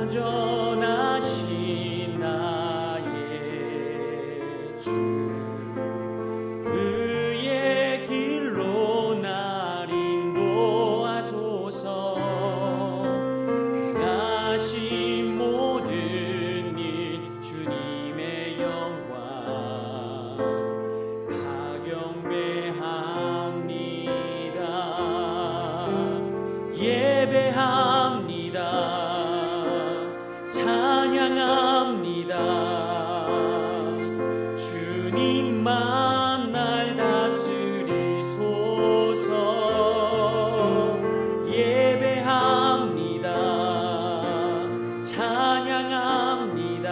완전하신 나의 주 의의 길로 날 인도하소서. 행하신 모든 일 주님의 영광 다 경배합니다. 예배합니다. 찬양합니다. 주님만 날 다스리소서. 예배합니다. 찬양합니다.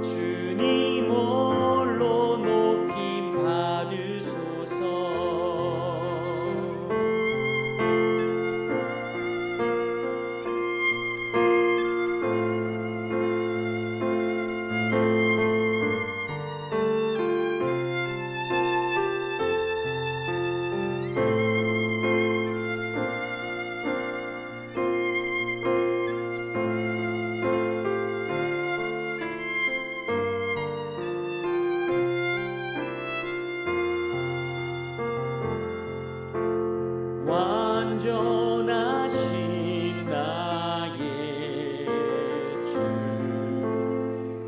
주님 홀로 높임 받으소서. 완전하신 나의 주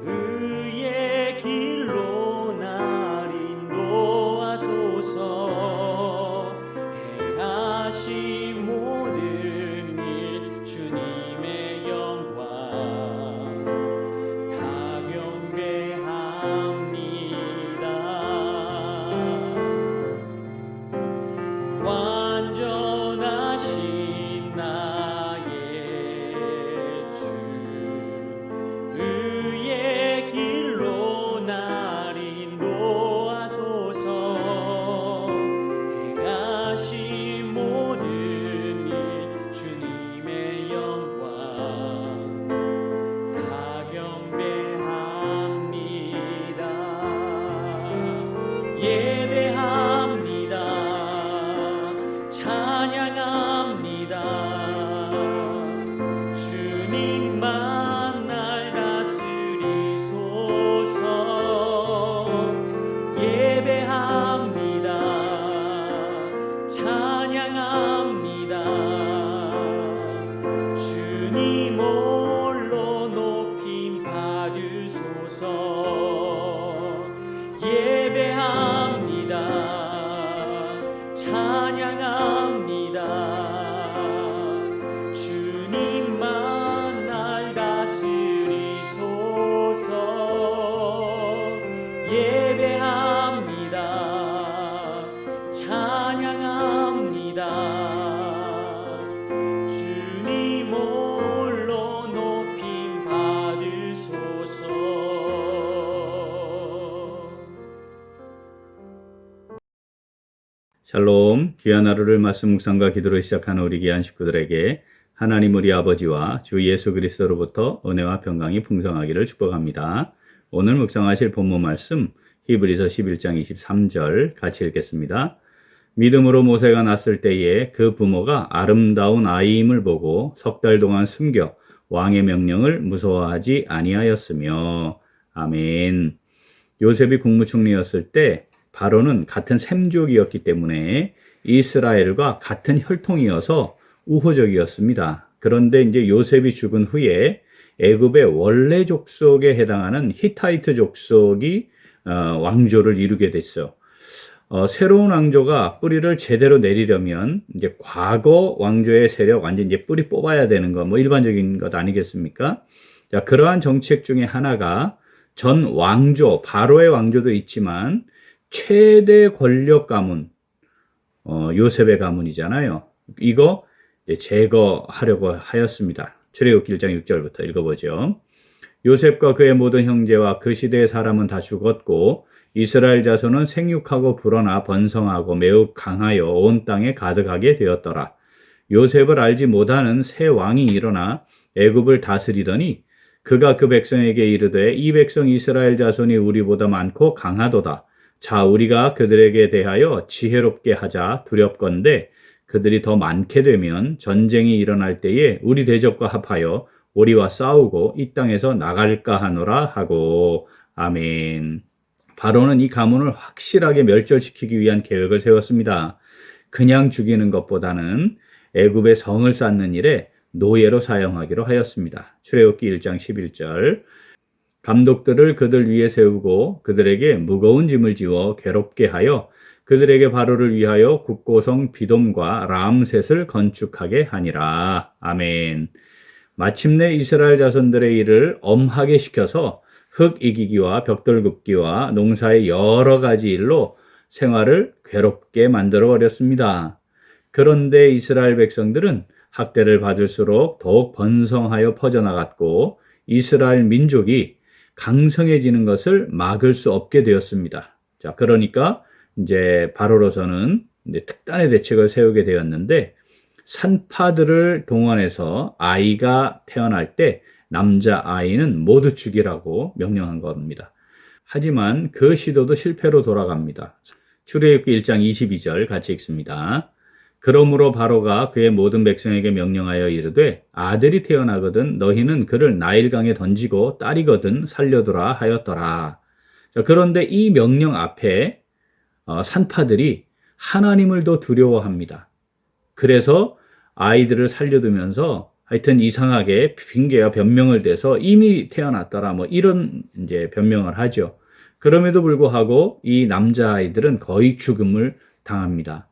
의의 길로 날 인도하소서. 행하신 모든 일 주님의 영광 다 경배합니다. 완전하신 나의 주 의의 길로 날 인도하소서. 행하신 모든 일 주님의 영광 다 경배합니다. 예배합니다. 찬양합니다. 주님만 날 다스리소서. 예배합니다. 찬양합니다. 주님 홀로 높임 받으소서. 예배합니다. 찬양합니다. 주님만 날 다스리소서. 예배합니다. 찬양합니다. 주님 홀로 높임 받으소서. 샬롬, 귀한 하루를 말씀 묵상과 기도로 시작하는 우리 귀한 식구들에게 하나님 우리 아버지와 주 예수 그리스도로부터 은혜와 평강이 풍성하기를 축복합니다. 오늘 묵상하실 본문 말씀 히브리서 11장 23절 같이 읽겠습니다. 믿음으로 모세가 났을 때에 그 부모가 아름다운 아이임을 보고 석 달 동안 숨겨 왕의 명령을 무서워하지 아니하였으며. 아멘. 요셉이 국무총리였을 때 바로는 같은 셈족이었기 때문에 이스라엘과 같은 혈통이어서 우호적이었습니다. 그런데 이제 요셉이 죽은 후에 애굽의 원래 족속에 해당하는 히타이트 족속이 왕조를 이루게 됐어요. 새로운 왕조가 뿌리를 제대로 내리려면 이제 과거 왕조의 세력 완전 이제 뿌리 뽑아야 되는 거 뭐 일반적인 것 아니겠습니까? 자, 그러한 정책 중에 하나가 전 왕조, 바로의 왕조도 있지만 최대 권력 가문, 요셉의 가문이잖아요. 이거 제거하려고 하였습니다. 출애굽기 1장 6절부터 읽어보죠. 요셉과 그의 모든 형제와 그 시대의 사람은 다 죽었고 이스라엘 자손은 생육하고 불어나 번성하고 매우 강하여 온 땅에 가득하게 되었더라. 요셉을 알지 못하는 새 왕이 일어나 애굽을 다스리더니 그가 그 백성에게 이르되 이 백성 이스라엘 자손이 우리보다 많고 강하도다. 자, 우리가 그들에게 대하여 지혜롭게 하자. 두렵건대 그들이 더 많게 되면 전쟁이 일어날 때에 우리 대적과 합하여 우리와 싸우고 이 땅에서 나갈까 하노라 하고. 아멘. 바로는 이 가문을 확실하게 멸절시키기 위한 계획을 세웠습니다. 그냥 죽이는 것보다는 애굽의 성을 쌓는 일에 노예로 사용하기로 하였습니다. 출애굽기 1장 11절. 감독들을 그들 위에 세우고 그들에게 무거운 짐을 지워 괴롭게 하여 그들에게 바로를 위하여 국고성 비돔과 람셋을 건축하게 하니라. 아멘. 마침내 이스라엘 자손들의 일을 엄하게 시켜서 흙 이기기와 벽돌 굽기와 농사의 여러 가지 일로 생활을 괴롭게 만들어 버렸습니다. 그런데 이스라엘 백성들은 학대를 받을수록 더욱 번성하여 퍼져나갔고 이스라엘 민족이 강성해지는 것을 막을 수 없게 되었습니다. 자, 그러니까 이제 바로로서는 이제 특단의 대책을 세우게 되었는데 산파들을 동원해서 아이가 태어날 때 남자 아이는 모두 죽이라고 명령한 겁니다. 하지만 그 시도도 실패로 돌아갑니다. 출애굽기 1장 22절 같이 읽습니다. 그러므로 바로가 그의 모든 백성에게 명령하여 이르되 아들이 태어나거든 너희는 그를 나일강에 던지고 딸이거든 살려두라 하였더라. 자, 그런데 이 명령 앞에 산파들이 하나님을 더 두려워합니다. 그래서 아이들을 살려두면서 하여튼 이상하게 핑계와 변명을 대서 이미 태어났더라 뭐 이런 이제 변명을 하죠. 그럼에도 불구하고 이 남자아이들은 거의 죽음을 당합니다.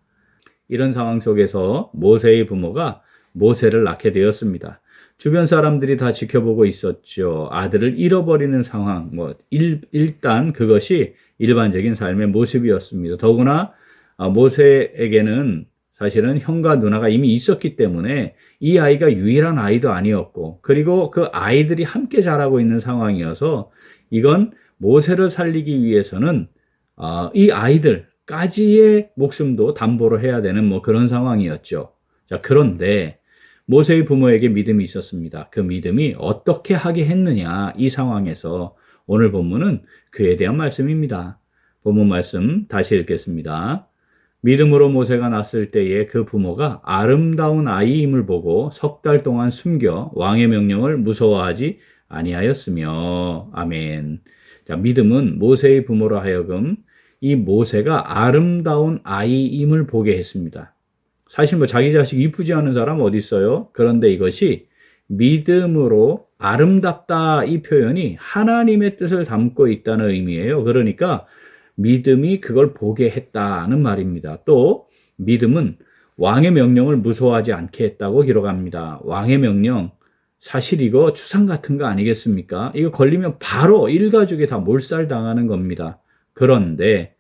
이런 상황 속에서 모세의 부모가 모세를 낳게 되었습니다. 주변 사람들이 다 지켜보고 있었죠. 아들을 잃어버리는 상황, 일단 그것이 일반적인 삶의 모습이었습니다. 더구나 모세에게는 사실은 형과 누나가 이미 있었기 때문에 이 아이가 유일한 아이도 아니었고, 그리고 그 아이들이 함께 자라고 있는 상황이어서 이건 모세를 살리기 위해서는 이 아이들까지의 목숨도 담보로 해야 되는 그런 상황이었죠. 자, 그런데 모세의 부모에게 믿음이 있었습니다. 그 믿음이 어떻게 하게 했느냐, 이 상황에서 오늘 본문은 그에 대한 말씀입니다. 본문 말씀 다시 읽겠습니다. 믿음으로 모세가 낳았을 때에 그 부모가 아름다운 아이임을 보고 석 달 동안 숨겨 왕의 명령을 무서워하지 아니하였으며. 아멘. 자, 믿음은 모세의 부모로 하여금 이 모세가 아름다운 아이임을 보게 했습니다. 사실 자기 자식 이쁘지 않은 사람 어디 있어요? 그런데 이것이 믿음으로 아름답다, 이 표현이 하나님의 뜻을 담고 있다는 의미예요. 그러니까 믿음이 그걸 보게 했다는 말입니다. 또 믿음은 왕의 명령을 무서워하지 않게 했다고 기록합니다. 왕의 명령, 사실 이거 추상 같은 거 아니겠습니까? 이거 걸리면 바로 일가족이 다 몰살당하는 겁니다. 그런데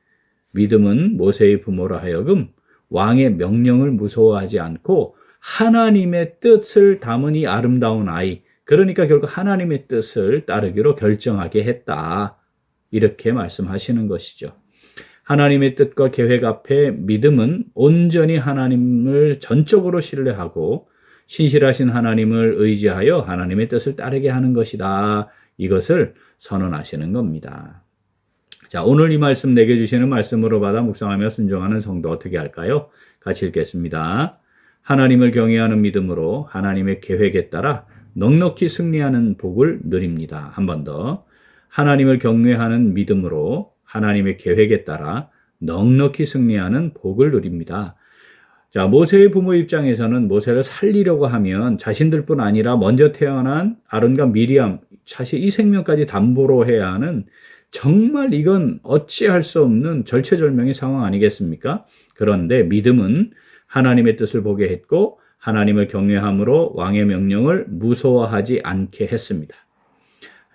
믿음은 모세의 부모로 하여금 왕의 명령을 무서워하지 않고 하나님의 뜻을 담은 이 아름다운 아이, 그러니까 결국 하나님의 뜻을 따르기로 결정하게 했다, 이렇게 말씀하시는 것이죠. 하나님의 뜻과 계획 앞에 믿음은 온전히 하나님을 전적으로 신뢰하고 신실하신 하나님을 의지하여 하나님의 뜻을 따르게 하는 것이다, 이것을 선언하시는 겁니다. 자, 오늘 이 말씀 내게 주시는 말씀으로 받아 묵상하며 순종하는 성도 어떻게 할까요? 같이 읽겠습니다. 하나님을 경외하는 믿음으로 하나님의 계획에 따라 넉넉히 승리하는 복을 누립니다. 한 번 더. 하나님을 경외하는 믿음으로 하나님의 계획에 따라 넉넉히 승리하는 복을 누립니다. 자, 모세의 부모 입장에서는 모세를 살리려고 하면 자신들뿐 아니라 먼저 태어난 아론과 미리암, 사실 이 생명까지 담보로 해야 하는, 정말 이건 어찌할 수 없는 절체절명의 상황 아니겠습니까? 그런데 믿음은 하나님의 뜻을 보게 했고 하나님을 경외함으로 왕의 명령을 무서워하지 않게 했습니다.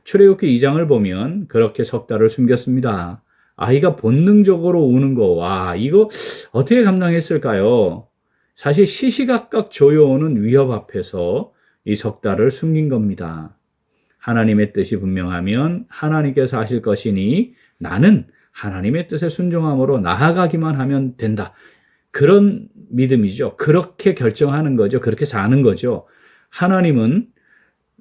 출애굽기 2장을 보면 그렇게 석 달을 숨겼습니다. 아이가 본능적으로 우는 거, 와, 이거 어떻게 감당했을까요? 사실 시시각각 조여오는 위협 앞에서 이 석 달을 숨긴 겁니다. 하나님의 뜻이 분명하면 하나님께서 하실 것이니 나는 하나님의 뜻에 순종함으로 나아가기만 하면 된다, 그런 믿음이죠. 그렇게 결정하는 거죠. 그렇게 사는 거죠. 하나님은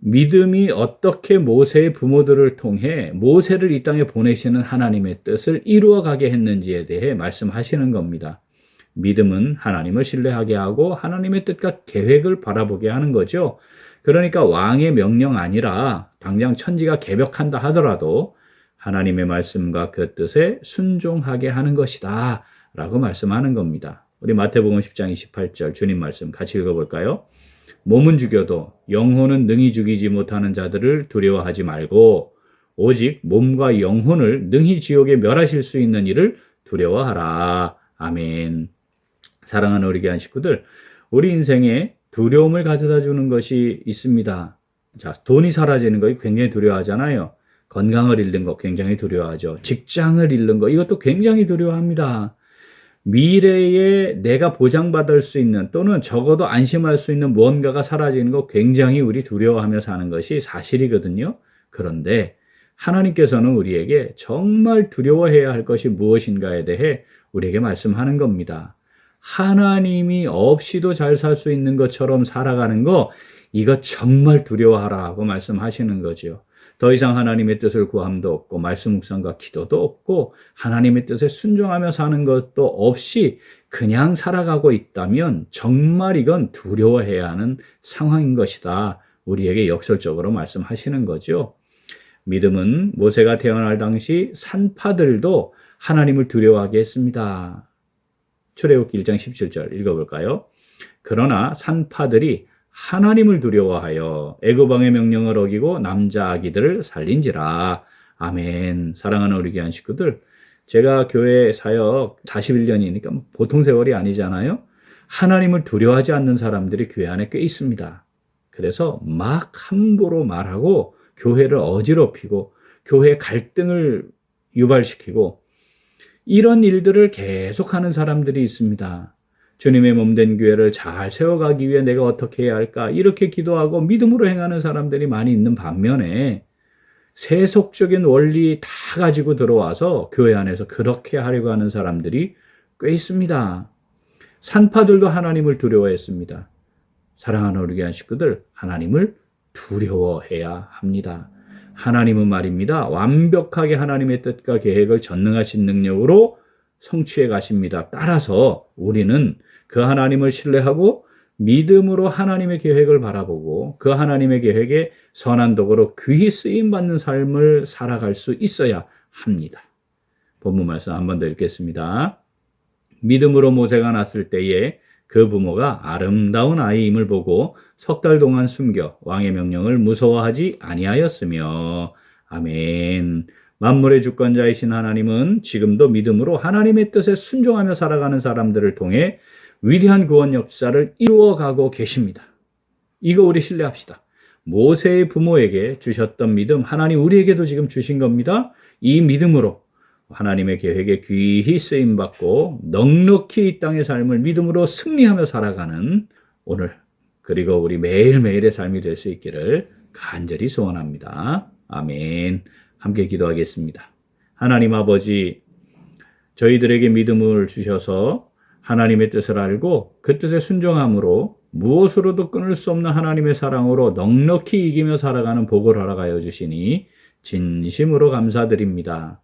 믿음이 어떻게 모세의 부모들을 통해 모세를 이 땅에 보내시는 하나님의 뜻을 이루어가게 했는지에 대해 말씀하시는 겁니다. 믿음은 하나님을 신뢰하게 하고 하나님의 뜻과 계획을 바라보게 하는 거죠. 그러니까 왕의 명령 아니라 당장 천지가 개벽한다 하더라도 하나님의 말씀과 그 뜻에 순종하게 하는 것이다 라고 말씀하는 겁니다. 우리 마태복음 10장 28절 주님 말씀 같이 읽어볼까요? 몸은 죽여도 영혼은 능히 죽이지 못하는 자들을 두려워하지 말고 오직 몸과 영혼을 능히 지옥에 멸하실 수 있는 이를 두려워하라. 아멘. 사랑하는 우리 교회 식구들, 우리 인생에 두려움을 가져다 주는 것이 있습니다. 자, 돈이 사라지는 거 굉장히 두려워하잖아요. 건강을 잃는 거 굉장히 두려워하죠. 직장을 잃는 거 이것도 굉장히 두려워합니다. 미래에 내가 보장받을 수 있는 또는 적어도 안심할 수 있는 무언가가 사라지는 거 굉장히 우리 두려워하며 사는 것이 사실이거든요. 그런데 하나님께서는 우리에게 정말 두려워해야 할 것이 무엇인가에 대해 우리에게 말씀하는 겁니다. 하나님이 없이도 잘 살 수 있는 것처럼 살아가는 거 이거 정말 두려워하라고 말씀하시는 거죠. 더 이상 하나님의 뜻을 구함도 없고 말씀 묵상과 기도도 없고 하나님의 뜻에 순종하며 사는 것도 없이 그냥 살아가고 있다면 정말 이건 두려워해야 하는 상황인 것이다. 우리에게 역설적으로 말씀하시는 거죠. 믿음은 모세가 태어날 당시 산파들도 하나님을 두려워하게 했습니다. 출애굽기 1장 17절 읽어볼까요? 그러나 산파들이 하나님을 두려워하여 애굽 왕의 명령을 어기고 남자 아기들을 살린지라. 아멘. 사랑하는 우리 귀한 식구들, 제가 교회 사역 41년이니까 보통 세월이 아니잖아요. 하나님을 두려워하지 않는 사람들이 교회 안에 꽤 있습니다. 그래서 막 함부로 말하고 교회를 어지럽히고 교회 갈등을 유발시키고 이런 일들을 계속하는 사람들이 있습니다. 주님의 몸된 교회를 잘 세워가기 위해 내가 어떻게 해야 할까? 이렇게 기도하고 믿음으로 행하는 사람들이 많이 있는 반면에 세속적인 원리 다 가지고 들어와서 교회 안에서 그렇게 하려고 하는 사람들이 꽤 있습니다. 산파들도 하나님을 두려워했습니다. 사랑하는 우리 교회 식구들, 하나님을 두려워해야 합니다. 하나님은 말입니다. 완벽하게 하나님의 뜻과 계획을 전능하신 능력으로 성취해 가십니다. 따라서 우리는 그 하나님을 신뢰하고 믿음으로 하나님의 계획을 바라보고 그 하나님의 계획에 선한 도구로 귀히 쓰임받는 삶을 살아갈 수 있어야 합니다. 본문 말씀 한 번 더 읽겠습니다. 믿음으로 모세가 났을 때에 그 부모가 아름다운 아이임을 보고 석 달 동안 숨겨 왕의 명령을 무서워하지 아니하였으며. 아멘. 만물의 주권자이신 하나님은 지금도 믿음으로 하나님의 뜻에 순종하며 살아가는 사람들을 통해 위대한 구원 역사를 이루어가고 계십니다. 이거 우리 신뢰합시다. 모세의 부모에게 주셨던 믿음 하나님 우리에게도 지금 주신 겁니다. 이 믿음으로 하나님의 계획에 귀히 쓰임받고 넉넉히 이 땅의 삶을 믿음으로 승리하며 살아가는 오늘 그리고 우리 매일매일의 삶이 될 수 있기를 간절히 소원합니다. 아멘. 함께 기도하겠습니다. 하나님 아버지, 저희들에게 믿음을 주셔서 하나님의 뜻을 알고 그 뜻에 순종함으로 무엇으로도 끊을 수 없는 하나님의 사랑으로 넉넉히 이기며 살아가는 복을 허락하여 주시니 진심으로 감사드립니다.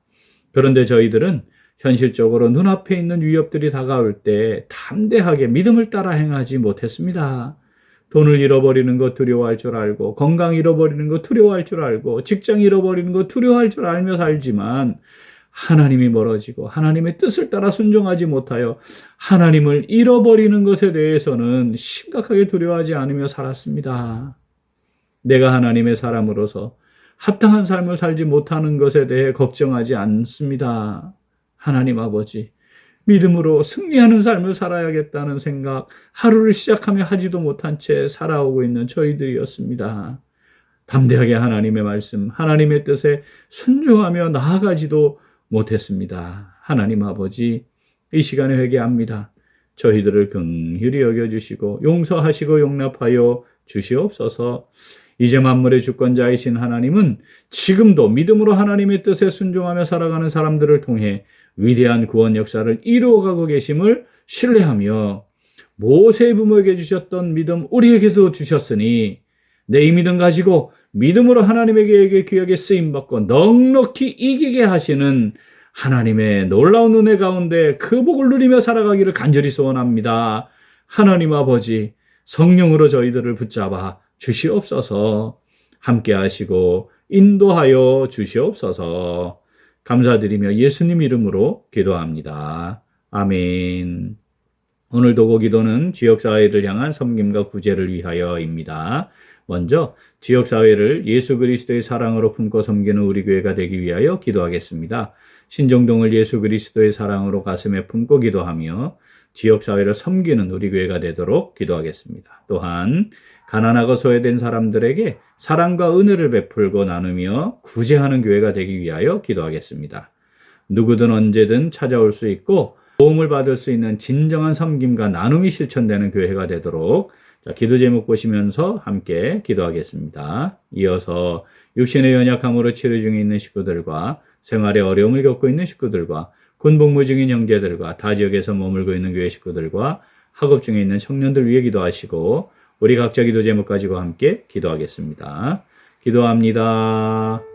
그런데 저희들은 현실적으로 눈앞에 있는 위협들이 다가올 때 담대하게 믿음을 따라 행하지 못했습니다. 돈을 잃어버리는 거 두려워할 줄 알고, 건강 잃어버리는 거 두려워할 줄 알고, 직장 잃어버리는 거 두려워할 줄 알며 살지만 하나님이 멀어지고 하나님의 뜻을 따라 순종하지 못하여 하나님을 잃어버리는 것에 대해서는 심각하게 두려워하지 않으며 살았습니다. 내가 하나님의 사람으로서 합당한 삶을 살지 못하는 것에 대해 걱정하지 않습니다. 하나님 아버지, 믿음으로 승리하는 삶을 살아야겠다는 생각, 하루를 시작하며 하지도 못한 채 살아오고 있는 저희들이었습니다. 담대하게 하나님의 말씀, 하나님의 뜻에 순종하며 나아가지도 못했습니다. 하나님 아버지, 이 시간에 회개합니다. 저희들을 긍휼히 여겨주시고 용서하시고 용납하여 주시옵소서. 이제 만물의 주권자이신 하나님은 지금도 믿음으로 하나님의 뜻에 순종하며 살아가는 사람들을 통해 위대한 구원 역사를 이루어가고 계심을 신뢰하며 모세의 부모에게 주셨던 믿음 우리에게도 주셨으니 내 이 믿음 가지고 믿음으로 하나님에게 귀하게 쓰임받고 넉넉히 이기게 하시는 하나님의 놀라운 은혜 가운데 그 복을 누리며 살아가기를 간절히 소원합니다. 하나님 아버지, 성령으로 저희들을 붙잡아 주시옵소서. 함께 하시고 인도하여 주시옵소서. 감사드리며 예수님 이름으로 기도합니다. 아멘. 오늘 도고 기도는 지역사회를 향한 섬김과 구제를 위하여입니다. 먼저 지역사회를 예수 그리스도의 사랑으로 품고 섬기는 우리 교회가 되기 위하여 기도하겠습니다. 신정동을 예수 그리스도의 사랑으로 가슴에 품고 기도하며 지역사회를 섬기는 우리 교회가 되도록 기도하겠습니다. 또한 가난하고 소외된 사람들에게 사랑과 은혜를 베풀고 나누며 구제하는 교회가 되기 위하여 기도하겠습니다. 누구든 언제든 찾아올 수 있고 도움을 받을 수 있는 진정한 섬김과 나눔이 실천되는 교회가 되도록 기도 제목 보시면서 함께 기도하겠습니다. 이어서 육신의 연약함으로 치료 중에 있는 식구들과 생활에 어려움을 겪고 있는 식구들과 군복무 중인 형제들과 타 지역에서 머물고 있는 교회 식구들과 학업 중에 있는 청년들 위해 기도하시고 우리 각자 기도 제목 가지고 함께 기도하겠습니다. 기도합니다.